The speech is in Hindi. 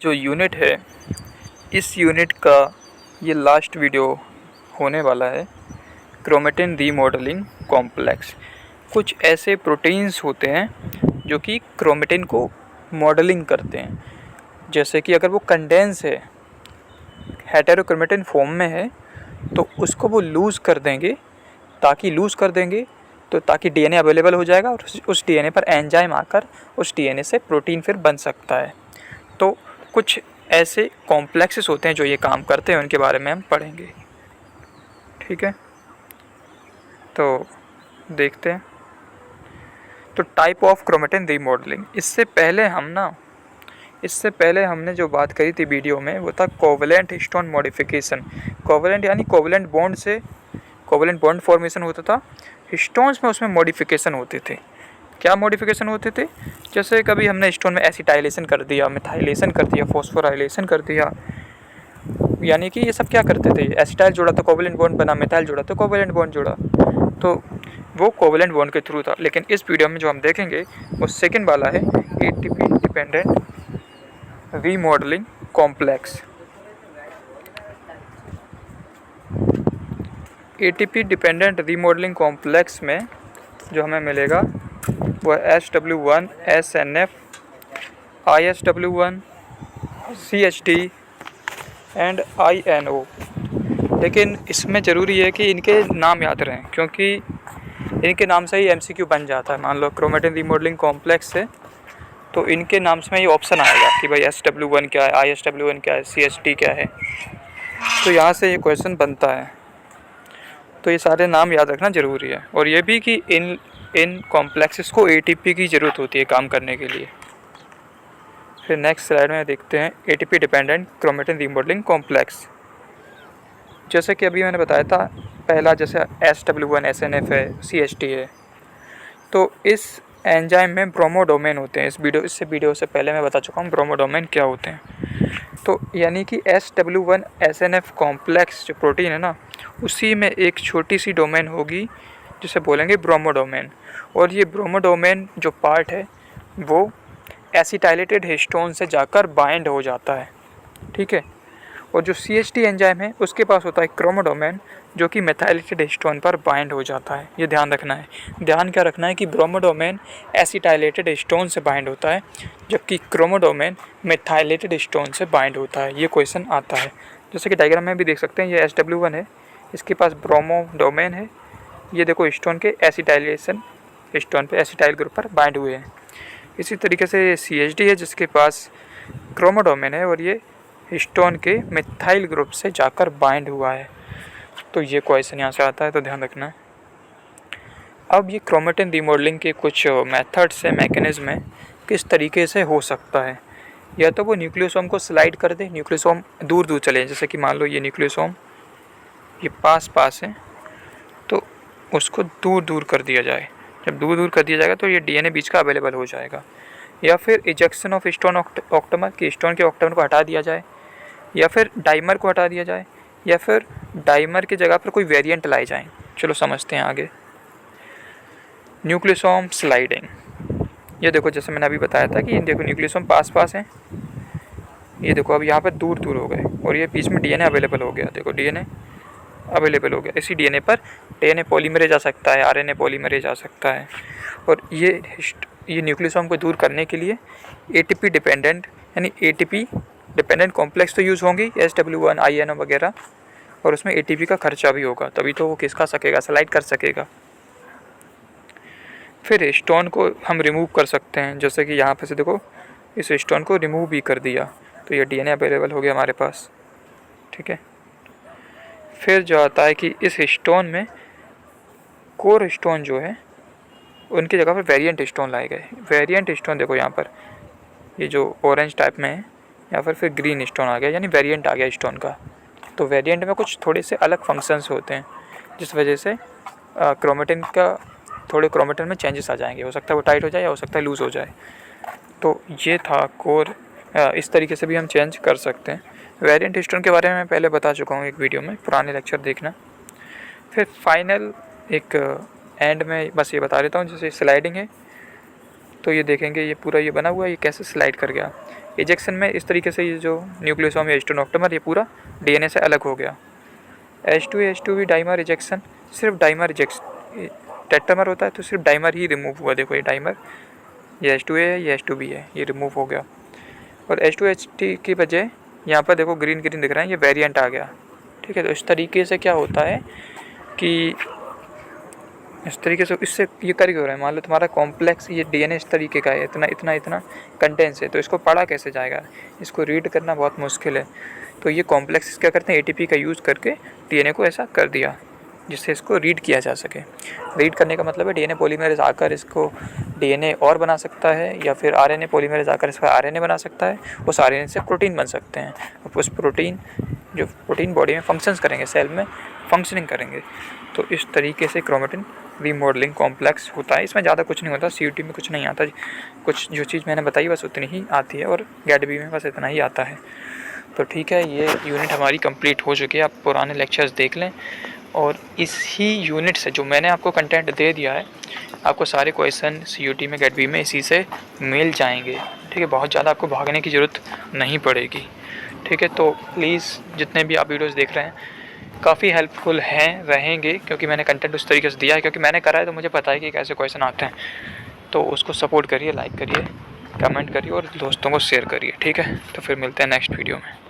जो यूनिट है, इस यूनिट का ये लास्ट वीडियो होने वाला है। Chromatin remodelling complex. कुछ ऐसे प्रोटीन्स होते हैं जो कि क्रोमेटिन को मॉडलिंग करते हैं। जैसे कि अगर वो कंडेंस है, हेटेरोक्रोमेटिन फॉर्म में है, तो उसको वो लूज़ कर देंगे। ताकि डीएनए अवेलेबल हो जाएगा और उस डीएनए पर एंजाइम आकर उस डीएनए से प्रोटीन फिर बन सकता है। तो कुछ ऐसे कॉम्प्लेक्सेस होते हैं जो ये काम करते हैं, उनके बारे में हम पढ़ेंगे। ठीक है, तो देखते हैं। तो टाइप ऑफ क्रोमेटिन रीमॉडलिंग। इससे पहले हमने जो बात करी थी वीडियो में, वो था कोवेलेंट हिस्टोन मॉडिफिकेशन। कोवेलेंट यानी कोवेलेंट बॉन्ड फॉर्मेशन होता था। हिस्टोन्स में उसमें मॉडिफिकेशन होते थे। क्या मॉडिफिकेशन होते थे? जैसे कभी हमने हिस्टोन में एसिटाइलेशन कर दिया, मिथाइलेशन कर दिया, फॉस्फोराइलेशन कर दिया। यानी कि ये सब क्या करते थे? एसिटाइल जोड़ा तो कोवेलेंट बॉन्ड बना, मिथाइल जोड़ा तो कोवेलेंट बॉन्ड जोड़ा। तो वो कोवेलेंट बॉन्ड के थ्रू था। लेकिन इस वीडियो में जो हम देखेंगे वो सेकंड वाला है, ATP dependent remodelling complex. ATP dependent remodelling complex में जो हमें मिलेगा वो SW1, SNF, ISW1, CHD and INO। लेकिन इसमें ज़रूरी है कि इनके नाम याद रहें, क्योंकि इनके नाम से ही MCQ बन जाता है। मान लो क्रोमेटिन रीमॉडलिंग कॉम्प्लेक्स है, तो इनके नाम से ये ऑप्शन आएगा कि भाई SW1 क्या है, ISW1 क्या है, CHD क्या है। तो यहाँ से ये क्वेश्चन बनता है। तो ये सारे नाम याद रखना ज़रूरी है। और ये भी कि इन कॉम्प्लेक्सेस को ATP की ज़रूरत होती है काम करने के लिए। फिर नेक्स्ट स्लाइड में देखते हैं ATP dependent chromatin remodelling complex. जैसे कि अभी मैंने बताया था, पहला जैसे SW1, SNF है, CHD है। तो इस एंजाइम में ब्रोमोडोमेन होते हैं। इससे वीडियो से पहले मैं बता चुका हूँ ब्रोमोडोमेन क्या होते हैं। तो यानी कि SW1 SNF कॉम्प्लेक्स जो प्रोटीन है ना, उसी में एक छोटी सी डोमेन होगी जिसे बोलेंगे ब्रोमोडोमेन। और ये ब्रोमोडोमेन जो पार्ट है वो एसिटाइलेटेड हिस्टोन से जाकर बाइंड हो जाता है। ठीक है। और जो CHD एंजाइम है उसके पास होता है क्रोमोडोमेन, जो कि मेथाइलेटेड हिस्टोन पर बाइंड हो जाता है। ये ध्यान रखना है। ध्यान क्या रखना है कि ब्रोमोडोमेन एसिटाइलेटेड हिस्टोन से बाइंड होता है, जबकि क्रोमोडोमेन मेथाइलेटेड हिस्टोन से बाइंड होता है। ये क्वेश्चन आता है। जैसे कि डायग्राम में भी देख सकते हैं, ये SW1 है, इसके पास ब्रोमोडोमेन है। ये देखो हिस्टोन के एसिटाइलेशन हिस्टोन पे एसिटाइल ग्रुप पर बाइंड हुए हैं। इसी तरीके से CHD है, जिसके पास क्रोमोडोमेन है और ये हिस्टोन के मिथाइल ग्रुप से जाकर बाइंड हुआ है। तो ये क्वेश्चन यहाँ से आता है, तो ध्यान रखना है। अब ये क्रोमेटिन रीमॉडलिंग के कुछ मेथड्स से मैकेनिज्म है, किस तरीके से हो सकता है। या तो वो न्यूक्लियोसोम को स्लाइड कर दे, न्यूक्लियोसोम दूर दूर चले। जैसे कि मान लो ये न्यूक्लियोसोम ये पास है, तो उसको दूर दूर कर दिया जाए। जब दूर दूर कर दिया जाएगा तो ये DNA बीच का अवेलेबल हो जाएगा। या फिर इजेक्शन ऑफ हिस्टोन ऑक्टेमर, कि हिस्टोन के ऑक्टेमर को हटा दिया जाए, या फिर डाइमर को हटा दिया जाए, या फिर डाइमर की जगह पर कोई वेरिएंट लाए जाएं। चलो समझते हैं आगे। Nucleosome sliding. ये देखो, जैसे मैंने अभी बताया था कि देखो न्यूक्लियोसोम पास हैं। ये देखो अब यहाँ पर दूर दूर हो गए और ये बीच में DNA अवेलेबल हो गया। देखो DNA अवेलेबल हो गया। इसी DNA पर DNA पॉलीमरेज आ सकता है, RNA पॉलीमरेज आ सकता है। और ये न्यूक्लियोसोम को दूर करने के लिए ATP डिपेंडेंट कॉम्प्लेक्स तो यूज़ होंगी, SW1, INO वगैरह। और उसमें ATP का खर्चा भी होगा, तभी तो वो किसका सकेगा, स्लाइड कर सकेगा। फिर हिस्टोन को हम रिमूव कर सकते हैं। जैसे कि यहाँ पे से देखो, इस हिस्टोन को रिमूव भी कर दिया तो ये DNA अवेलेबल हो गया हमारे पास। ठीक है। फिर जो आता है कि इस हिस्टोन में कोर हिस्टोन जो है उनकी जगह पर वेरिएंट हिस्टोन लाए गए। वेरिएंट हिस्टोन देखो यहाँ पर, ये जो ऑरेंज टाइप में है, या फिर ग्रीन हिस्टोन आ गया, यानी वेरिएंट आ गया हिस्टोन का। तो वेरिएंट में कुछ थोड़े से अलग फंक्शंस होते हैं, जिस वजह से क्रोमेटिन में चेंजेस आ जाएंगे। हो सकता है वो टाइट हो जाए या हो सकता है लूज़ हो जाए। तो ये था कोर। इस तरीके से भी हम चेंज कर सकते हैं। वेरिएंट हिस्टोन के बारे में मैं पहले बता चुका हूँ एक वीडियो में, पुराने लेक्चर देखना। फिर फाइनल एक एंड में बस ये बता देता हूँ, जैसे स्लाइडिंग है तो ये देखेंगे ये पूरा ये बना हुआ है, ये कैसे स्लाइड कर गया। इजेक्शन में इस तरीके से ये जो न्यूक्लियोसोम या हिस्टोनोक्टेमर ये पूरा डीएनए से अलग हो गया। H2A/H2B डाइमर इजेक्शन, सिर्फ डाइमर इजेक्शन, टेट्रामर होता है तो सिर्फ डाइमर ही रिमूव हुआ। देखो ये डाइमर, ये H2A है, ये H2B है, ये रिमूव हो गया। और H2HT की बजाय यहाँ पर देखो ग्रीन ग्रीन दिख रहा है, ये वेरिएंट आ गया। ठीक है, तो इस तरीके से क्या होता है कि इस तरीके से इससे ये कर क्यों रहा है। मान लो तुम्हारा कॉम्प्लेक्स ये डीएनए इस तरीके का है, इतना इतना इतना कंटेंस है, तो इसको पढ़ा कैसे जाएगा, इसको रीड करना बहुत मुश्किल है। तो ये कॉम्प्लेक्स क्या करते हैं, एटीपी का यूज़ करके डीएनए को ऐसा कर दिया जिससे इसको रीड किया जा सके। रीड करने का मतलब है डीएनए पॉलीमरेज आकर इसको डीएनए और बना सकता है, या फिर आरएनए पॉलीमरेज आकर इसका आरएनए बना सकता है। उस आरएनए से प्रोटीन बन सकते हैं। अब उस प्रोटीन बॉडी में फंक्शंस करेंगे, सेल में फंक्शनिंग करेंगे। तो इस तरीके से क्रोमेटिन रीमॉडलिंग कॉम्प्लेक्स होता है। इसमें ज़्यादा कुछ नहीं होता, सीयूटी में कुछ नहीं आता, कुछ जो चीज़ मैंने बताई बस उतनी ही आती है, और गेट-बी में बस इतना ही आता है। तो ठीक है, ये यूनिट हमारी कंप्लीट हो चुकी है। आप पुराने लेक्चर्स देख लें, और इसी यूनिट से जो मैंने आपको कंटेंट दे दिया है, आपको सारे क्वेश्चन सीयूटी में गेट-बी में इसी से मिल जाएंगे। ठीक है, बहुत ज़्यादा आपको भागने की ज़रूरत नहीं पड़ेगी। ठीक है, तो प्लीज़ जितने भी आप वीडियोज़ देख रहे हैं काफ़ी हेल्पफुल हैं, रहेंगे, क्योंकि मैंने कंटेंट उस तरीके से दिया है, क्योंकि मैंने करा है तो मुझे पता है कि कैसे क्वेश्चन आते हैं। तो उसको सपोर्ट करिए, लाइक करिए, कमेंट करिए और दोस्तों को शेयर करिए। ठीक है, तो फिर मिलते हैं नेक्स्ट वीडियो में।